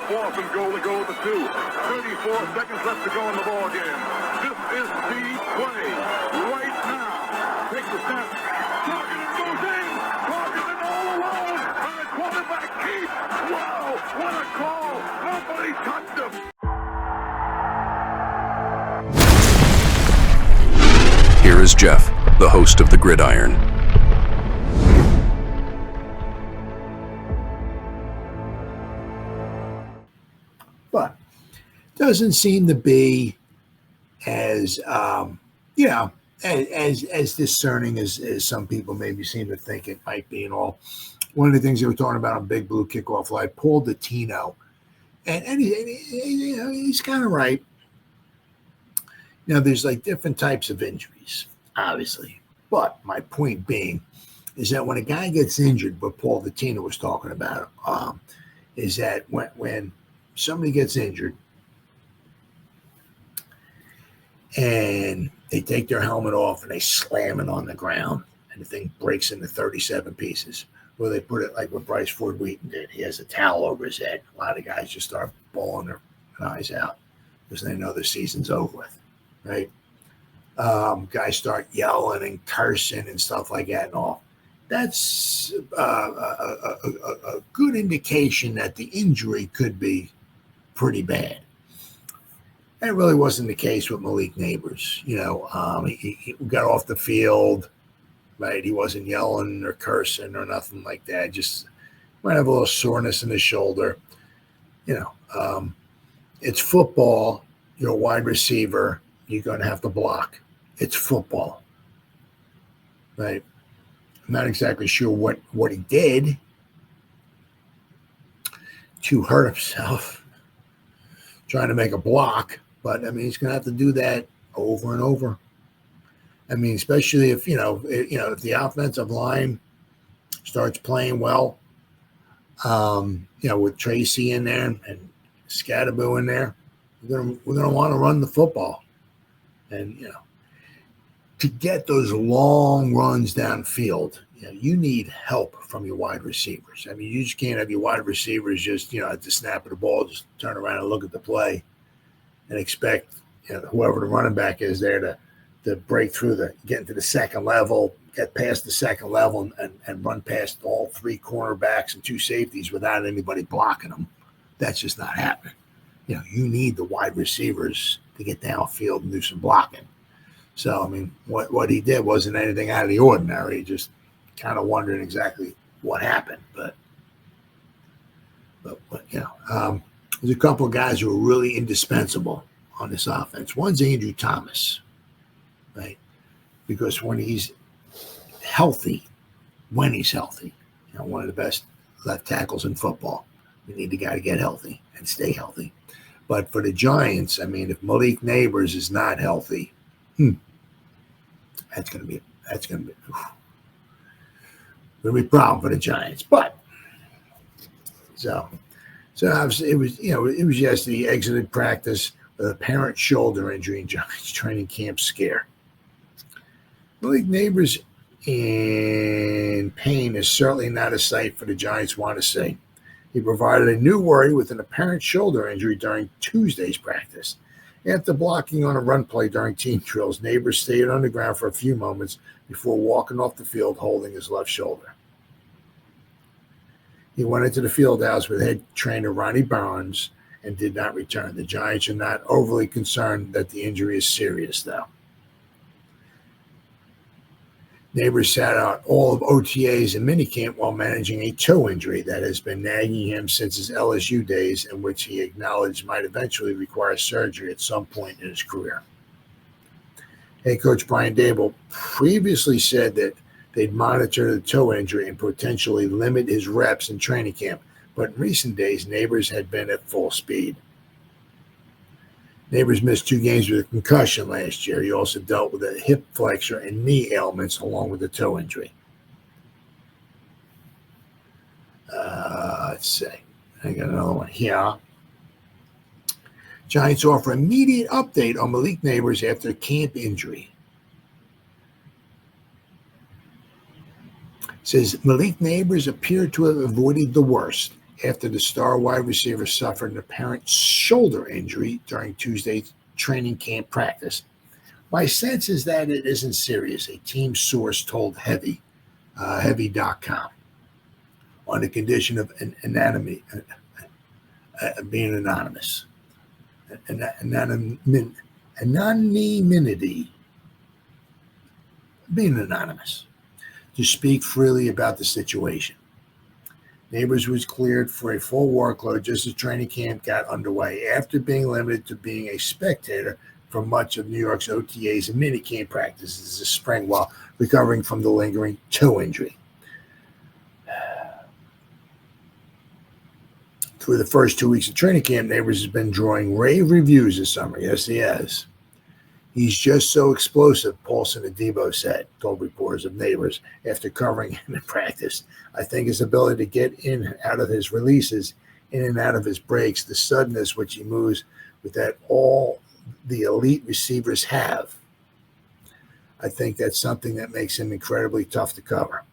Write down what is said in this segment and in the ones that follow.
4th and goal to go with the 2. 34 seconds left to go in the ball game. This is the play right now. Takes the snap. Targeted goes in. Targeted all alone. And the quarterback keeps. Wow, what a call. Nobody touched him. Here is Jeff, the host of the Gridiron. But doesn't seem to be as as discerning as some people maybe seem to think it might be and all. One of the things they were talking about on Big Blue Kickoff Live, Paul Dottino, and he's kind of right. Now, there's like different types of injuries, obviously. But my point being is that when a guy gets injured, what Paul Dottino was talking about, is that when somebody gets injured and they take their helmet off and they slam it on the ground and the thing breaks into 37 pieces, where they put it like what Bryce Ford Wheaton did. He has a towel over his head. A lot of guys just start bawling their eyes out because they know the season's over with. Right? Guys start yelling and cursing and stuff like that and all. That's a good indication that the injury could be pretty bad. That really wasn't the case with Malik Nabers. He got off the field, right? He wasn't yelling or cursing or nothing like that. Just might have a little soreness in his shoulder. It's football. You're a wide receiver. You're going to have to block. It's football, right? I'm not exactly sure what he did to hurt himself trying to make a block, but I mean, he's going to have to do that over and over. I mean, especially if if the offensive line starts playing well, with Tracy in there and Scatterbo in there, we're gonna want to run the football. And, to get those long runs downfield, you need help from your wide receivers. I mean, you just can't have your wide receivers just, at the snap of the ball, just turn around and look at the play and expect, whoever the running back is there to break through get into the second level, get past the second level and run past all 3 cornerbacks and 2 safeties without anybody blocking them. That's just not happening. You need the wide receivers to get downfield and do some blocking. So, I mean, what he did wasn't anything out of the ordinary. Just kind of wondering exactly what happened. But there's a couple of guys who are really indispensable on this offense. One's Andrew Thomas, right? Because when he's healthy, one of the best left tackles in football, we need the guy to get healthy and stay healthy. But for the Giants, I mean, if Malik Nabers is not healthy, that's going to be a problem for the Giants. But so obviously it was yesterday. He exited practice with apparent shoulder injury and Giants training camp scare. Malik Nabers in pain is certainly not a sight for the Giants want to see. He provided a new worry with an apparent shoulder injury during Tuesday's practice. After blocking on a run play during team drills, Nabers stayed on the ground for a few moments before walking off the field holding his left shoulder. He went into the field house with head trainer Ronnie Barnes and did not return. The Giants are not overly concerned that the injury is serious, though. Nabers sat out all of OTAs and minicamp while managing a toe injury that has been nagging him since his LSU days, in which he acknowledged might eventually require surgery at some point in his career. Head coach Brian Daboll previously said that they'd monitor the toe injury and potentially limit his reps in training camp, but in recent days, Nabers had been at full speed. Nabers missed 2 games with a concussion last year. He also dealt with a hip flexor and knee ailments along with a toe injury. Let's see. I got another one here. Giants offer immediate update on Malik Nabers after camp injury. It says Malik Nabers appeared to have avoided the worst after the star wide receiver suffered an apparent shoulder injury during Tuesday's training camp practice. My sense is that it isn't serious, a team source told Heavy.com, on the condition of anonymity, being anonymous. Anonymity, being anonymous, to speak freely about the situation. Nabers was cleared for a full workload just as training camp got underway after being limited to being a spectator for much of New York's OTAs and minicamp practices this spring while recovering from the lingering toe injury. Through the first 2 weeks of training camp, Nabers has been drawing rave reviews this summer. Yes, he has. He's just so explosive, Paulson Adebo said, told reporters of Nabers after covering him in practice. I think his ability to get in and out of his releases, in and out of his breaks, the suddenness which he moves with that all the elite receivers have, I think that's something that makes him incredibly tough to cover.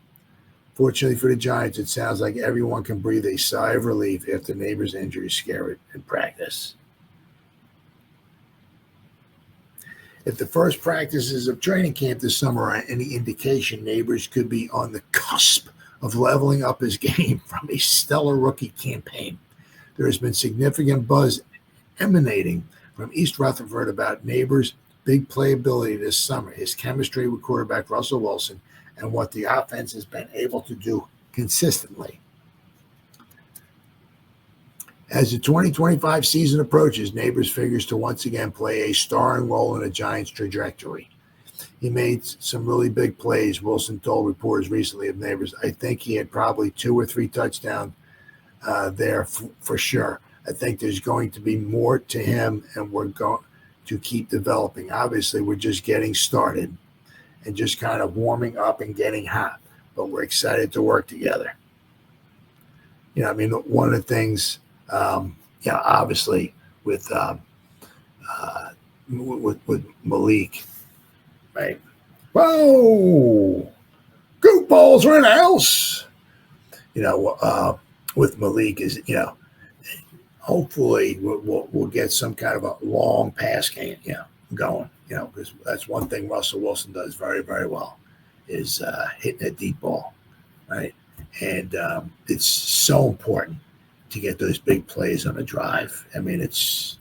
Fortunately for the Giants, it sounds like everyone can breathe a sigh of relief after Nabers' injury scare in practice. If the first practices of training camp this summer are any indication, Nabers could be on the cusp of leveling up his game from a stellar rookie campaign. There has been significant buzz emanating from East Rutherford about Nabers' big playability this summer, his chemistry with quarterback Russell Wilson, and what the offense has been able to do consistently. As the 2025 season approaches, Nabers figures to once again play a starring role in the Giants' trajectory. He made some really big plays, Wilson told reporters recently of Nabers. I think he had probably 2 or 3 touchdowns there for sure. I think there's going to be more to him, and we're going to keep developing. Obviously, we're just getting started and just kind of warming up and getting hot, but we're excited to work together. One of the things, obviously with Malik, right? Whoa, goofballs are in the house. With Malik is, hopefully we'll get some kind of a long pass game, going. Because that's one thing Russell Wilson does very, very well is hitting a deep ball, right? And it's so important to get those big plays on a drive. It's,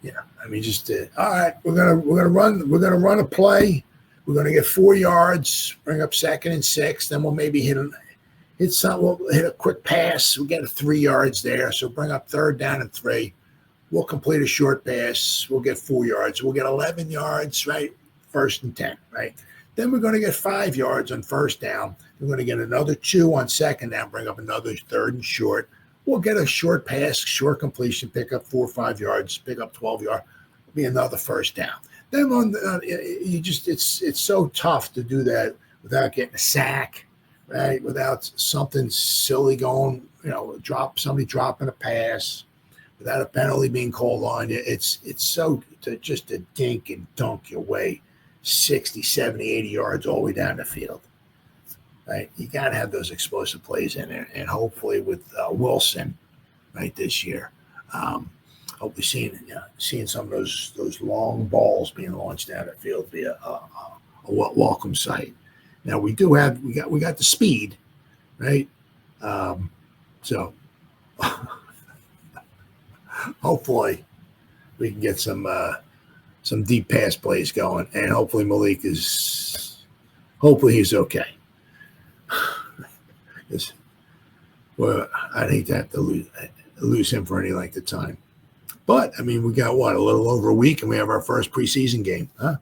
all right, we're gonna run a play. We're gonna get 4 yards, bring up 2nd and 6, then we'll maybe we'll hit a quick pass. We'll get 3 yards there, so bring up 3rd down and 3. We'll complete a short pass. We'll get 4 yards. We'll get 11 yards, right? 1st and 10, right? Then we're going to get 5 yards on 1st down. We're going to get another 2 on 2nd down, bring up another 3rd and short. We'll get a short pass, short completion, pick up 4 or 5 yards, pick up 12 yards. It'll be another 1st down. Then it's so tough to do that without getting a sack, right? Without something silly going, somebody dropping a pass. Without a penalty being called on you, it's so just to dink and dunk your way 60, 70, 80 yards all the way down the field, right? You got to have those explosive plays in there, and hopefully with Wilson, right, this year, hopefully seeing some of those long balls being launched down the field be a welcome sight. Now we got the speed, right? So. Hopefully, we can get some deep pass plays going, and hopefully Malik he's okay. Well, I'd hate to have to lose him for any length of time. But we got a little over a week, and we have our first preseason game, huh?